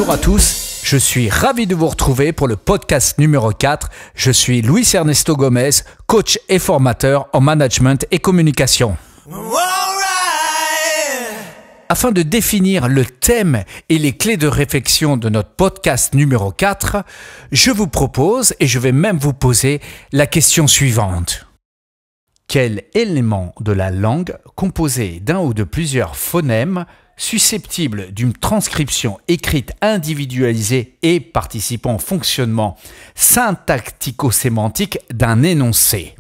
Bonjour à tous, je suis ravi de vous retrouver pour le podcast numéro 4. Je suis Luis Ernesto Gomez, coach et formateur en management et communication. Afin de définir le thème et les clés de réflexion de notre podcast numéro 4, je vous propose et je vais même vous poser la question suivante. Quel élément de la langue composé d'un ou de plusieurs phonèmes susceptibles d'une transcription écrite individualisée et participant au fonctionnement syntactico-sémantique d'un énoncé?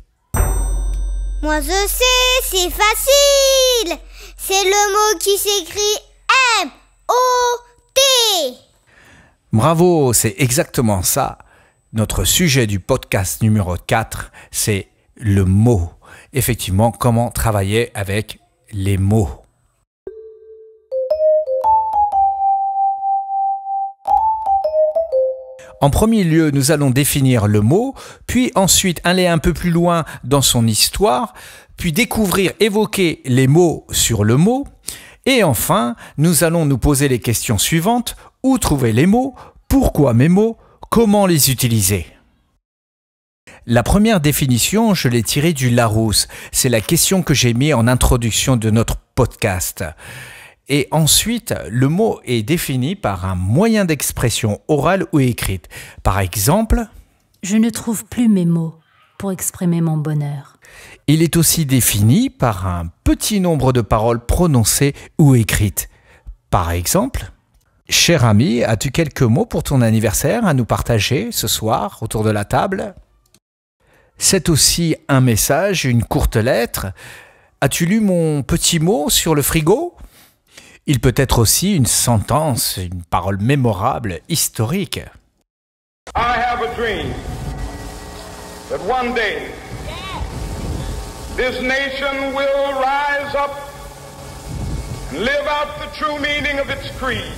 Moi je sais, c'est facile. C'est le mot qui s'écrit M-O-T. Bravo, c'est exactement ça. Notre sujet du podcast numéro 4, c'est le mot. Effectivement, comment travailler avec les mots. En premier lieu, nous allons définir le mot, puis ensuite aller un peu plus loin dans son histoire, puis découvrir, évoquer les mots sur le mot, et enfin, nous allons nous poser les questions suivantes. Où trouver les mots? Pourquoi mes mots? Comment les utiliser? La première définition, je l'ai tirée du Larousse. C'est la question que j'ai mise en introduction de notre podcast. Et ensuite, le mot est défini par un moyen d'expression orale ou écrite. Par exemple, je ne trouve plus mes mots pour exprimer mon bonheur. Il est aussi défini par un petit nombre de paroles prononcées ou écrites. Par exemple, cher ami, as-tu quelques mots pour ton anniversaire à nous partager ce soir autour de la table? C'est aussi un message, une courte lettre. As-tu lu mon petit mot sur le frigo? Il peut être aussi une sentence, une parole mémorable, historique. I have a dream that one day this nation will rise up and live out the true meaning of its creed.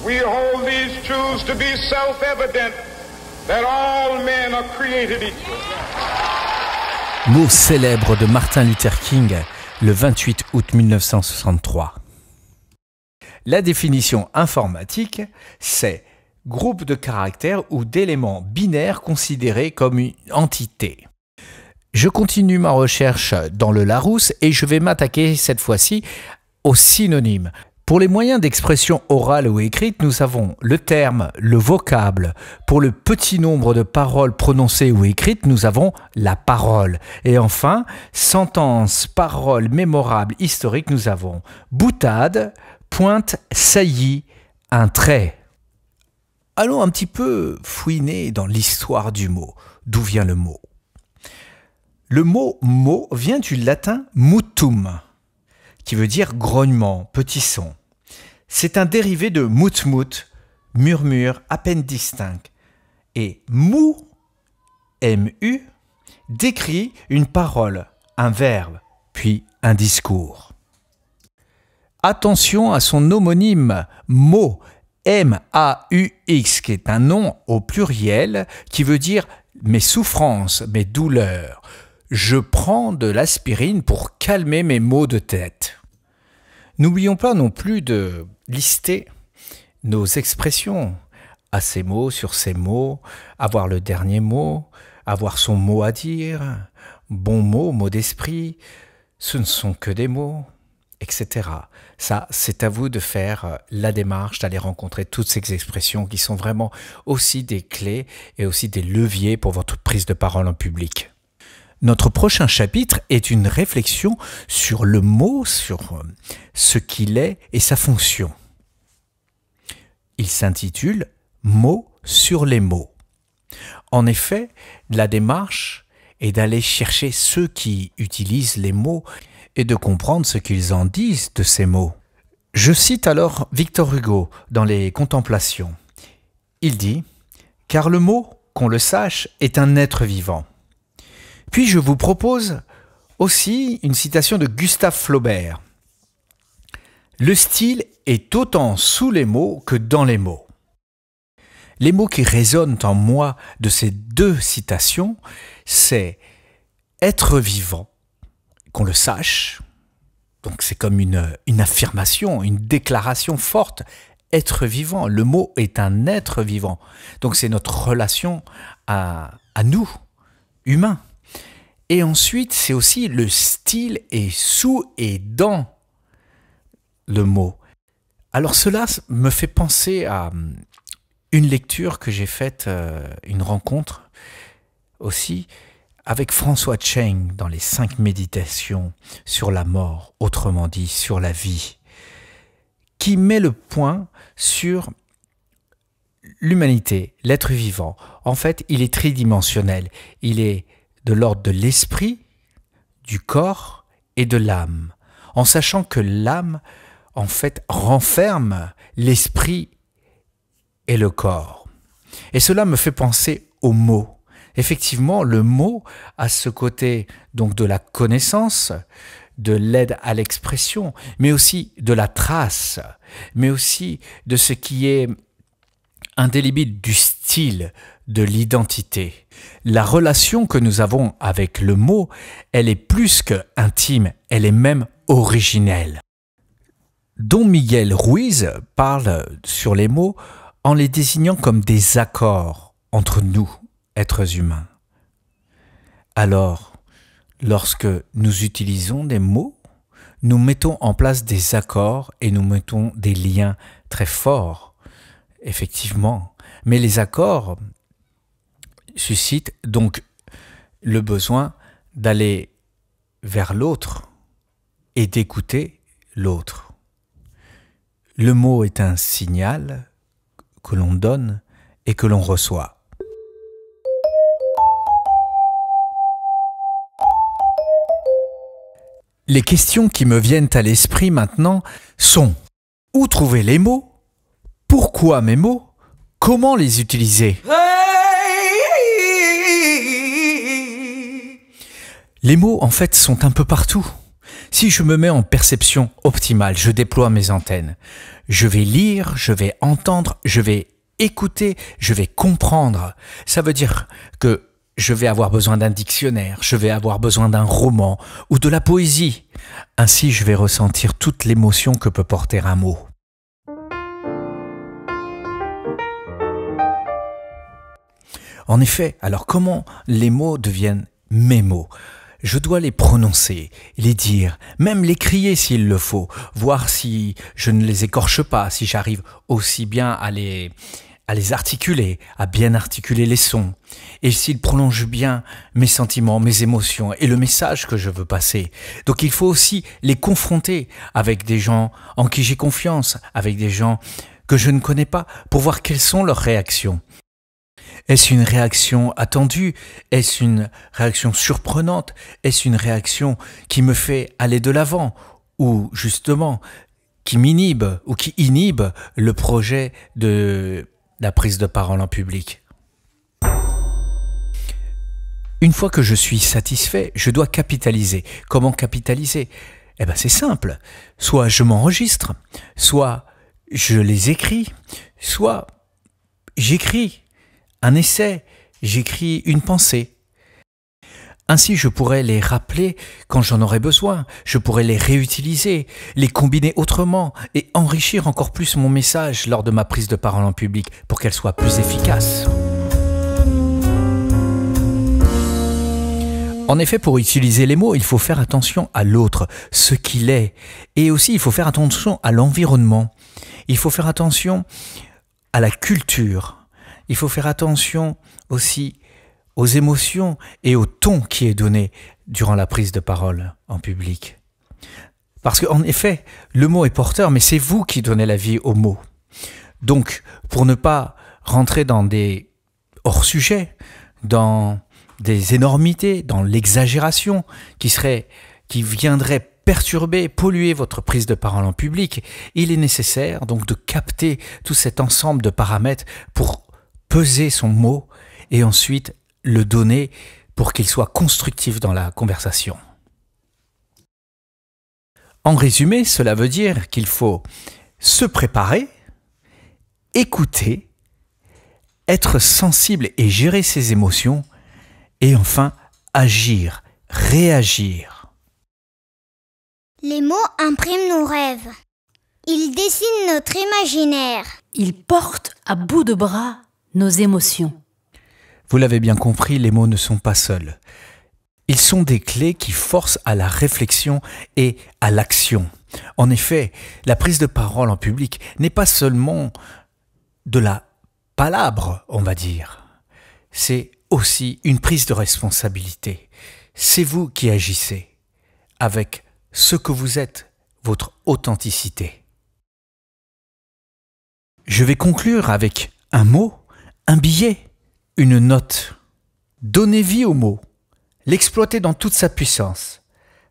We hold these truths to be self-evident that all men are created equal. Mot célèbre de Martin Luther King, le 28 août 1963. La définition informatique, c'est groupe de caractères ou d'éléments binaires considérés comme une entité. Je continue ma recherche dans le Larousse et je vais m'attaquer cette fois-ci aux synonymes. Pour les moyens d'expression orale ou écrite, nous avons le terme, le vocable. Pour le petit nombre de paroles prononcées ou écrites, nous avons la parole. Et enfin, sentence, parole mémorable, historique, nous avons boutade, pointe, saillie, un trait. Allons un petit peu fouiner dans l'histoire du mot. D'où vient le mot? Le mot « mot » vient du latin « mutum », qui veut dire grognement, petit son. C'est un dérivé de mut-mut, murmure à peine distinct. Et mou, M-U, décrit une parole, un verbe, puis un discours. Attention à son homonyme, mot, M-A-U-X, qui est un nom au pluriel qui veut dire mes souffrances, mes douleurs. Je prends de l'aspirine pour calmer mes maux de tête. N'oublions pas non plus de lister nos expressions. À ces mots, sur ces mots, avoir le dernier mot, avoir son mot à dire, bon mot, mot d'esprit, ce ne sont que des mots, etc. Ça, c'est à vous de faire la démarche, d'aller rencontrer toutes ces expressions qui sont vraiment aussi des clés et aussi des leviers pour votre prise de parole en public. Notre prochain chapitre est une réflexion sur le mot, sur ce qu'il est et sa fonction. Il s'intitule « Mots sur les mots ». En effet, la démarche est d'aller chercher ceux qui utilisent les mots et de comprendre ce qu'ils en disent de ces mots. Je cite alors Victor Hugo dans les Contemplations. Il dit « Car le mot, qu'on le sache, est un être vivant ». Puis je vous propose aussi une citation de Gustave Flaubert. Le style est autant sous les mots que dans les mots. Les mots qui résonnent en moi de ces deux citations, c'est être vivant, qu'on le sache. Donc c'est comme une affirmation, une déclaration forte. être vivant. Le mot est un être vivant. Donc c'est notre relation à nous, humains. Et ensuite, c'est aussi le style est sous et dans le mot. Alors cela me fait penser à une lecture que j'ai faite, une rencontre aussi, avec François Cheng dans les 5 méditations sur la mort, autrement dit sur la vie, qui met le point sur l'humanité, l'être vivant. En fait, il est tridimensionnel. Il est de l'ordre de l'esprit, du corps et de l'âme, en sachant que l'âme, en fait, renferme l'esprit et le corps. Et cela me fait penser au mot. Effectivement, le mot a ce côté donc de la connaissance, de l'aide à l'expression, mais aussi de la trace, mais aussi de ce qui est indélébile, du style, de l'identité. La relation que nous avons avec le mot, elle est plus que intime, elle est même originelle. Don Miguel Ruiz parle sur les mots en les désignant comme des accords entre nous, êtres humains. Alors, lorsque nous utilisons des mots, nous mettons en place des accords et nous mettons des liens très forts, effectivement. Mais les accords suscitent donc le besoin d'aller vers l'autre et d'écouter l'autre. Le mot est un signal que l'on donne et que l'on reçoit. Les questions qui me viennent à l'esprit maintenant sont: où trouver les mots? Pourquoi mes mots? Comment les utiliser? Les mots, en fait, sont un peu partout. Si je me mets en perception optimale, je déploie mes antennes. Je vais lire, je vais entendre, je vais écouter, je vais comprendre. Ça veut dire que je vais avoir besoin d'un dictionnaire, je vais avoir besoin d'un roman ou de la poésie. Ainsi, je vais ressentir toute l'émotion que peut porter un mot. En effet, alors comment les mots deviennent mes mots? Je dois les prononcer, les dire, même les crier s'il le faut, voir si je ne les écorche pas, si j'arrive aussi bien à les articuler, à bien articuler les sons, et s'ils prolongent bien mes sentiments, mes émotions et le message que je veux passer. Donc il faut aussi les confronter avec des gens en qui j'ai confiance, avec des gens que je ne connais pas, pour voir quelles sont leurs réactions. Est-ce une réaction attendue? Est-ce une réaction surprenante? Est-ce une réaction qui me fait aller de l'avant? Ou justement, qui m'inhibe ou qui inhibe le projet de la prise de parole en public? Une fois que je suis satisfait, je dois capitaliser. Comment capitaliser? Eh bien c'est simple. Soit je m'enregistre, soit je les écris, soit j'écris un essai, j'écris une pensée. Ainsi, je pourrais les rappeler quand j'en aurai besoin, je pourrais les réutiliser, les combiner autrement et enrichir encore plus mon message lors de ma prise de parole en public pour qu'elle soit plus efficace. En effet, pour utiliser les mots, il faut faire attention à l'autre, ce qu'il est, et aussi il faut faire attention à l'environnement, il faut faire attention à la culture. Il faut faire attention aussi aux émotions et au ton qui est donné durant la prise de parole en public. Parce qu'en effet, le mot est porteur, mais c'est vous qui donnez la vie au mot. Donc, pour ne pas rentrer dans des hors-sujets, dans des énormités, dans l'exagération qui viendrait perturber, polluer votre prise de parole en public, il est nécessaire donc de capter tout cet ensemble de paramètres pour peser son mot et ensuite le donner pour qu'il soit constructif dans la conversation. En résumé, cela veut dire qu'il faut se préparer, écouter, être sensible et gérer ses émotions, et enfin agir, réagir. Les mots impriment nos rêves. Ils dessinent notre imaginaire. Ils portent à bout de bras nos émotions. Vous l'avez bien compris, les mots ne sont pas seuls. Ils sont des clés qui forcent à la réflexion et à l'action. En effet, la prise de parole en public n'est pas seulement de la palabre, on va dire. C'est aussi une prise de responsabilité. C'est vous qui agissez avec ce que vous êtes, votre authenticité. Je vais conclure avec un mot, un billet, une note. Donnez vie au mot, l'exploiter dans toute sa puissance.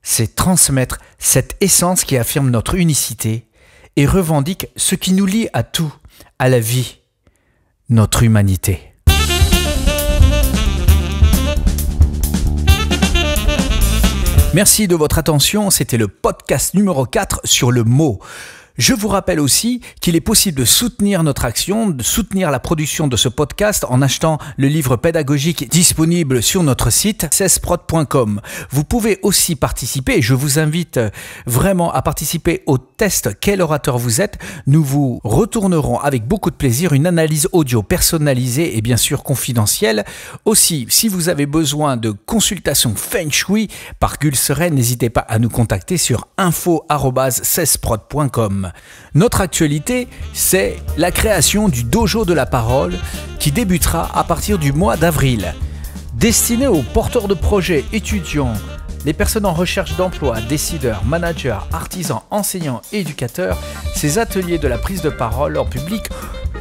C'est transmettre cette essence qui affirme notre unicité et revendique ce qui nous lie à tout, à la vie, notre humanité. Merci de votre attention, c'était le podcast numéro 4 sur le mot. Je vous rappelle aussi qu'il est possible de soutenir notre action, de soutenir la production de ce podcast en achetant le livre pédagogique disponible sur notre site cesprod.com. Vous pouvez aussi participer, et je vous invite vraiment à participer au test Quel orateur vous êtes. Nous vous retournerons avec beaucoup de plaisir une analyse audio personnalisée et bien sûr confidentielle. Aussi, si vous avez besoin de consultations Feng Shui par Gulseren, n'hésitez pas à nous contacter sur info@cesprod.com. Notre actualité, c'est la création du Dojo de la parole qui débutera à partir du mois d'avril. Destiné aux porteurs de projets, étudiants, les personnes en recherche d'emploi, décideurs, managers, artisans, enseignants, éducateurs, ces ateliers de la prise de parole en public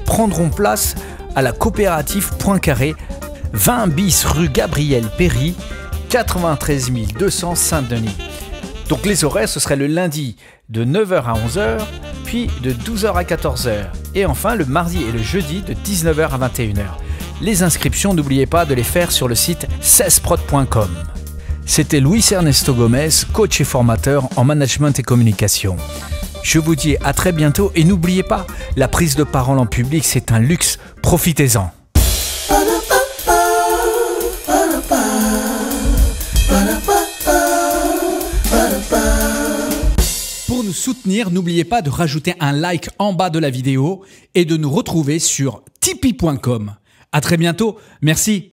prendront place à la coopérative Poincaré, 20 bis rue Gabriel Péry, 93 200 Saint-Denis. Donc les horaires, ce serait le lundi de 9h à 11h, puis de 12h à 14h, et enfin le mardi et le jeudi de 19h à 21h. Les inscriptions, n'oubliez pas de les faire sur le site cesprod.com. C'était Luis Ernesto Gomez, coach et formateur en management et communication. Je vous dis à très bientôt et n'oubliez pas, la prise de parole en public, c'est un luxe, profitez-en. Pour nous soutenir, n'oubliez pas de rajouter un like en bas de la vidéo et de nous retrouver sur tipeee.com. À très bientôt, merci.